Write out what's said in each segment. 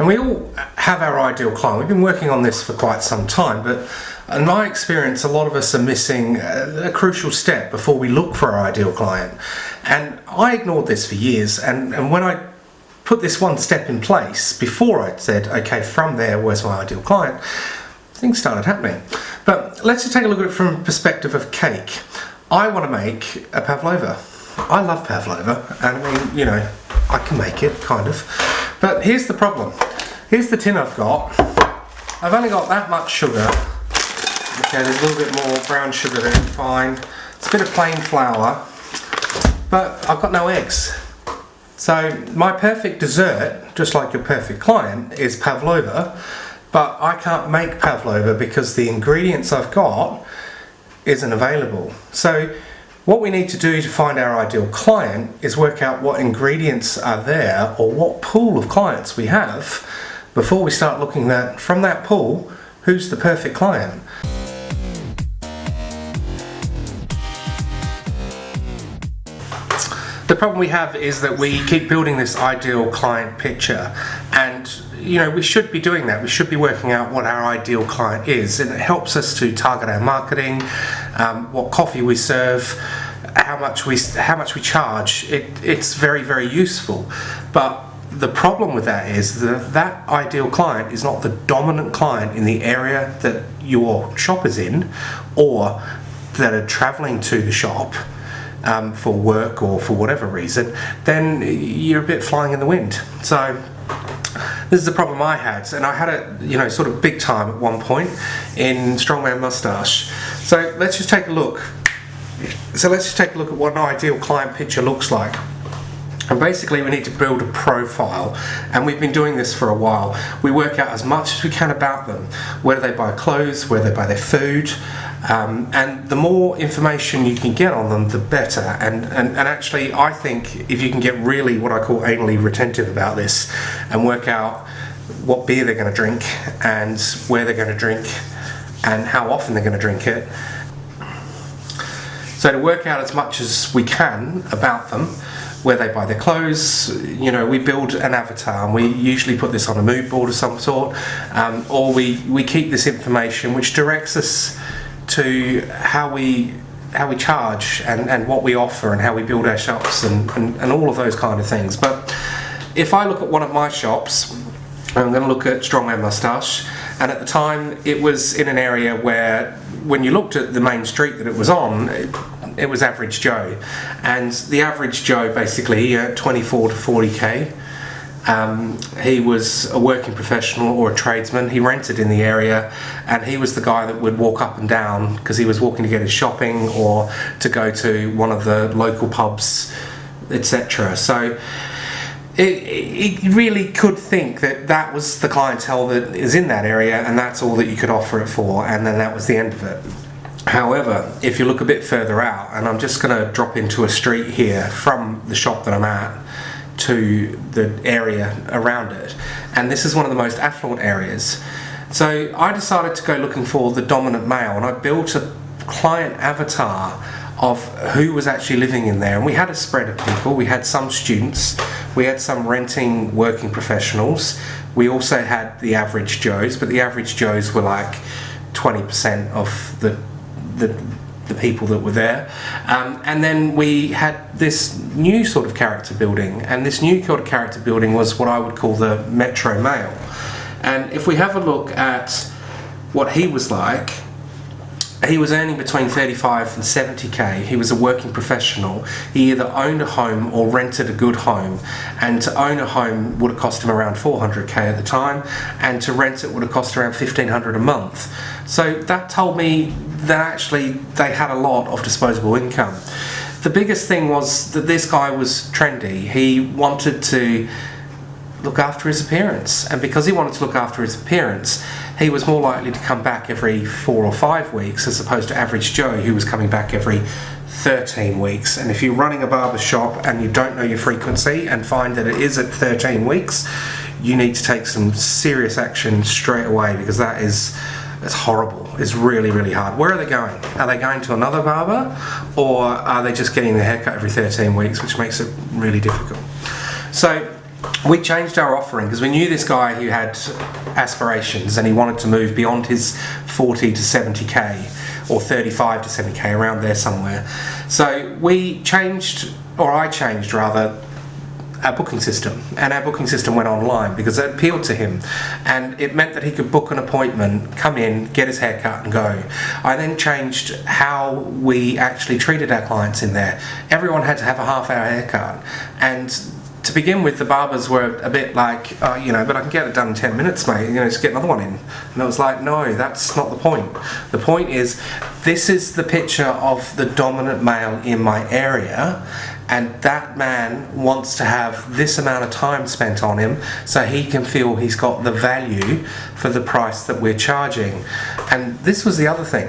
we all have our ideal client. We've been working on this for quite some time, but in my experience, a lot of us are missing a crucial step before we look for our ideal client. And I ignored this for years, and when I put this one step in place, before I said, okay, from there, where's my ideal client, things started happening. But let's just take a look at it from the perspective of cake. I want to make a pavlova. I love pavlova, and I mean, you know, I can make it, kind of. But here's the problem. Here's the tin I've got. I've only got that much sugar. Okay, there's a little bit more brown sugar there, fine. It's a bit of plain flour, but I've got no eggs. So my perfect dessert, just like your perfect client, is pavlova, but I can't make pavlova because the ingredients I've got isn't available. So what we need to do to find our ideal client is work out what ingredients are there, or what pool of clients we have, before we start looking at, from that pool, who's the perfect client. The problem we have is that we keep building this ideal client picture, and you know, we should be doing that. We should be working out what our ideal client is, and it helps us to target our marketing, what coffee we serve, how much we charge. It's very, very useful. But the problem with that is that that ideal client is not the dominant client in the area that your shop is in, or that are traveling to the shop for work or for whatever reason. Then you're a bit flying in the wind. So this is the problem I had, and I had it, you know, sort of big time at one point in Strongman Mustache. So let's just take a look. So let's just take a look at what an ideal client picture looks like. And basically we need to build a profile, and we've been doing this for a while. We work out as much as we can about them, where do they buy clothes, where they buy their food, and the more information you can get on them, the better. And actually, I think if you can get really what I call anally retentive about this, and work out what beer they're going to drink, and where they're going to drink, and how often they're going to drink it. So to work out as much as we can about them, where they buy their clothes, you know, we build an avatar, and we usually put this on a mood board of some sort, or we keep this information which directs us to how we charge, and what we offer, and how we build our shops, and all of those kind of things. But if I look at one of my shops, I'm going to look at Strongman Mustache, and at the time it was in an area where, when you looked at the main street that it was on, it was average Joe, and the average Joe basically 24 to 40k. He was a working professional or a tradesman. He rented in the area, and he was the guy that would walk up and down because he was walking to get his shopping or to go to one of the local pubs, etc. So it really could think that that was the clientele that is in that area, and that's all that you could offer it for, and then that was the end of it. However, if you look a bit further out, and I'm just going to drop into a street here from the shop that I'm at to the area around it, and this is one of the most affluent areas. So I decided to go looking for the dominant male, and I built a client avatar of who was actually living in there, and we had a spread of people. We had some students, we had some renting working professionals, we also had the average Joes, but the average Joes were like 20% of the people that were there, and then we had this new sort of character building, and this new sort of character building was what I would call the metro male. And if we have a look at what he was like, he was earning between 35 and 70k. He was a working professional. He either owned a home or rented a good home, and to own a home would have cost him around 400k at the time, and to rent it would have cost around 1500 a month. So that told me that actually they had a lot of disposable income. The biggest thing was that this guy was trendy. He wanted to look after his appearance, and because he wanted to look after his appearance, he was more likely to come back every 4 or 5 weeks, as opposed to average Joe, who was coming back every 13 weeks. And if you're running a barber shop and you don't know your frequency and find that it is at 13 weeks, you need to take some serious action straight away, because it's horrible. It's really, really hard. Where are they going? Are they going to another barber, or are they just getting their haircut every 13 weeks, which makes it really difficult? So we changed our offering because we knew this guy who had aspirations and he wanted to move beyond his 40 to 70k or 35 to 70k, around there somewhere. So we changed, or I changed rather, our booking system, and our booking system went online because it appealed to him, and it meant that he could book an appointment, come in, get his hair cut and go. I then changed how we actually treated our clients in there. Everyone had to have a half-hour haircut, and to begin with, the barbers were a bit like, oh, you know, but I can get it done in 10 minutes, mate, you know, just get another one in. And I was like, no, that's not the point. The point is, this is the picture of the dominant male in my area, and that man wants to have this amount of time spent on him so he can feel he's got the value for the price that we're charging. And this was the other thing.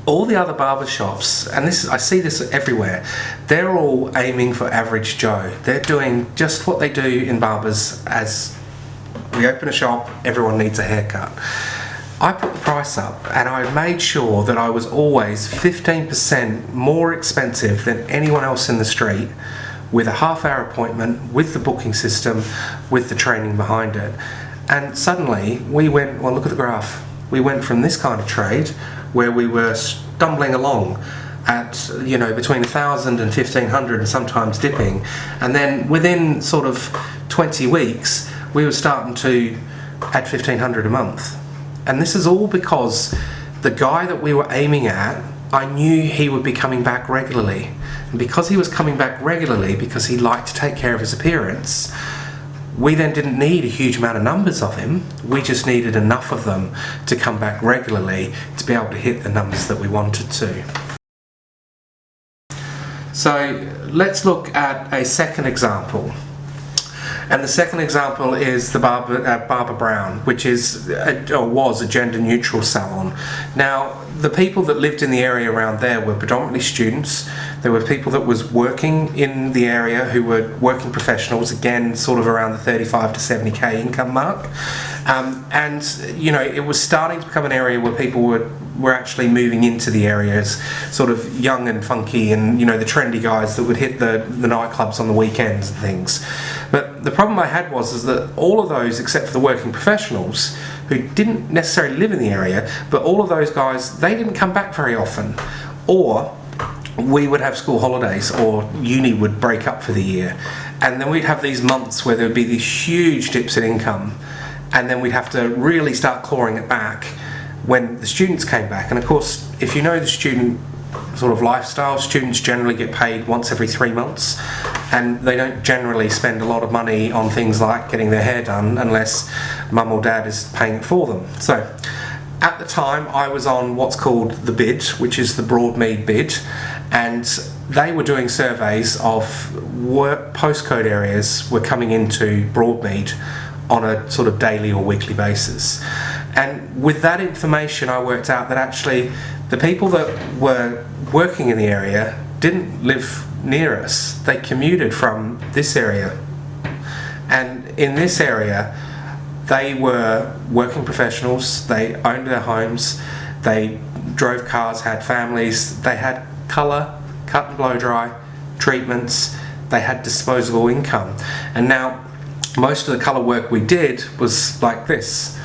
All the other barber shops, and this, I see this everywhere, they're all aiming for average Joe. They're doing just what they do in barbers, as we open a shop, everyone needs a haircut. I put the price up, and I made sure that I was always 15% more expensive than anyone else in the street, with a half-hour appointment, with the booking system, with the training behind it. And suddenly we went, well, look at the graph. We went from this kind of trade where we were stumbling along at, you know, between 1,000 and 1,500 and sometimes dipping, and then within sort of 20 weeks we were starting to add 1,500 a month. And this is all because the guy that we were aiming at, I knew he would be coming back regularly, and because he was coming back regularly because he liked to take care of his appearance, we then didn't need a huge amount of numbers of him. We just needed enough of them to come back regularly to be able to hit the numbers that we wanted to. So let's look at a second example. And the second example is the Barber Brown, which is or was a gender-neutral salon. Now, the people that lived in the area around there were predominantly students. There were people that was working in the area who were working professionals, again, sort of around the 35 to 70k income mark. And you know, it was starting to become an area where people were actually moving into the areas, sort of young and funky, and you know, the trendy guys that would hit the nightclubs on the weekends and things. But the problem I had was that all of those, except for the working professionals who didn't necessarily live in the area, but all of those guys, they didn't come back very often, or we would have school holidays, or uni would break up for the year, and then we'd have these months where there would be these huge dips in income, and then we'd have to really start clawing it back when the students came back. And of course, if you know the student sort of lifestyle, students generally get paid once every 3 months, and they don't generally spend a lot of money on things like getting their hair done unless mum or dad is paying it for them. So at the time I was on what's called the bid, which is the Broadmead bid, and they were doing surveys of postcode areas were coming into Broadmead on a sort of daily or weekly basis. And with that information I worked out that actually the people that were working in the area didn't live near us. They commuted from this area, and in this area they were working professionals, they owned their homes, they drove cars, had families, they had colour, cut and blow dry, treatments, they had disposable income. And now most of the colour work we did was like this: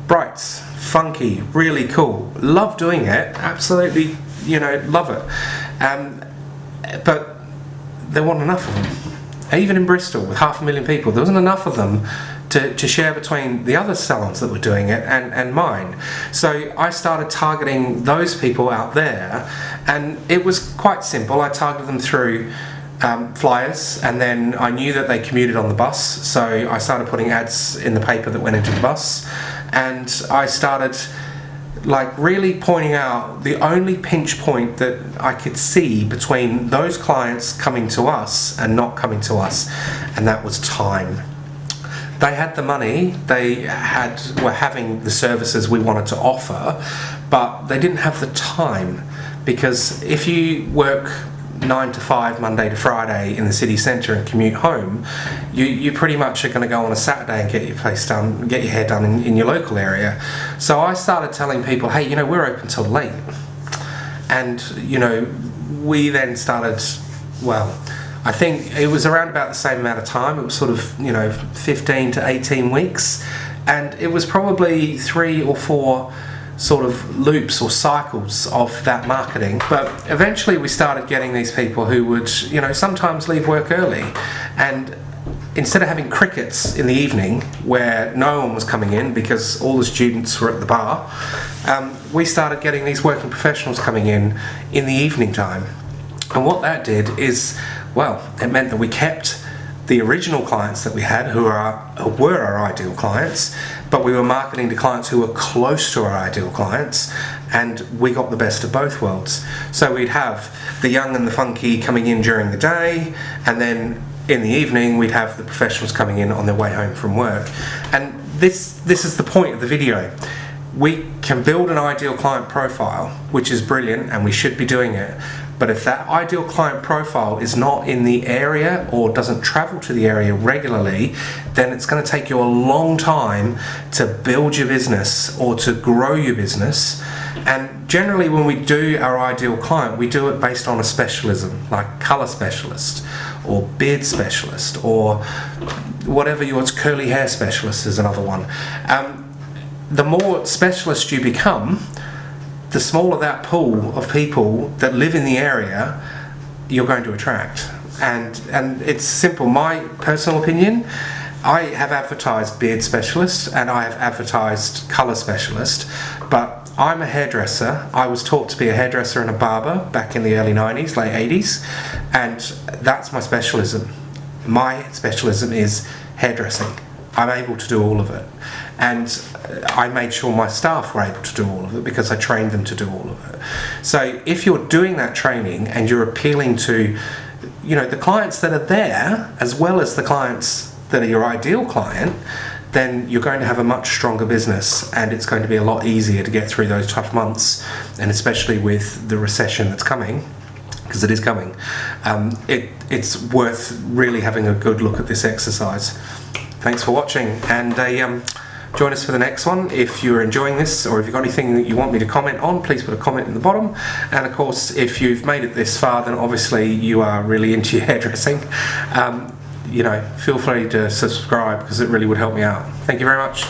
brights, funky, really cool, love doing it, absolutely, you know, love it. But there wasn't enough of them. Even in Bristol, with 500,000 people, there wasn't enough of them to share between the other salons that were doing it and mine. So I started targeting those people out there, and it was quite simple. I targeted them through flyers, and then I knew that they commuted on the bus, so I started putting ads in the paper that went into the bus, and I started like really pointing out the only pinch point that I could see between those clients coming to us and not coming to us, and that was time. They had the money, were having the services we wanted to offer, but they didn't have the time, because if you work 9 to 5 Monday to Friday in the city centre and commute home, you pretty much are going to go on a Saturday and get your place done, get your hair done in your local area. So I started telling people, hey, you know, we're open till late. And you know, we then started, well, I think it was around about the same amount of time. It was sort of 15 to 18 weeks, and it was probably 3 or 4 sort of loops or cycles of that marketing. But eventually we started getting these people who would sometimes leave work early, and instead of having crickets in the evening where no one was coming in because all the students were at the bar, we started getting these working professionals coming in the evening time. And what that did is, well, it meant that we kept the original clients that we had who were our ideal clients, but we were marketing to clients who were close to our ideal clients, and we got the best of both worlds. So we'd have the young and the funky coming in during the day, and then in the evening we'd have the professionals coming in on their way home from work. And this is the point of the video. We can build an ideal client profile, which is brilliant, and we should be doing it. But if that ideal client profile is not in the area or doesn't travel to the area regularly, then it's going to take you a long time to build your business or to grow your business. And generally when we do our ideal client, we do it based on a specialism, like colour specialist or beard specialist, or whatever yours, curly hair specialist is another one. The more specialist you become, the smaller that pool of people that live in the area you're going to attract. And it's simple. My personal opinion, I have advertised beard specialist and I have advertised colour specialist, but I'm a hairdresser. I was taught to be a hairdresser and a barber back in the early 90s, late 80s, and that's my specialism. My specialism is hairdressing. I'm able to do all of it, and I made sure my staff were able to do all of it because I trained them to do all of it. So if you're doing that training and you're appealing to the clients that are there as well as the clients that are your ideal client, then you're going to have a much stronger business, and it's going to be a lot easier to get through those tough months, and especially with the recession that's coming, because it is coming. It's worth really having a good look at this exercise. Thanks for watching, and join us for the next one. If you're enjoying this, or if you've got anything that you want me to comment on, please put a comment in the bottom. And of course, if you've made it this far, then obviously you are really into your hairdressing. Feel free to subscribe because it really would help me out. Thank you very much.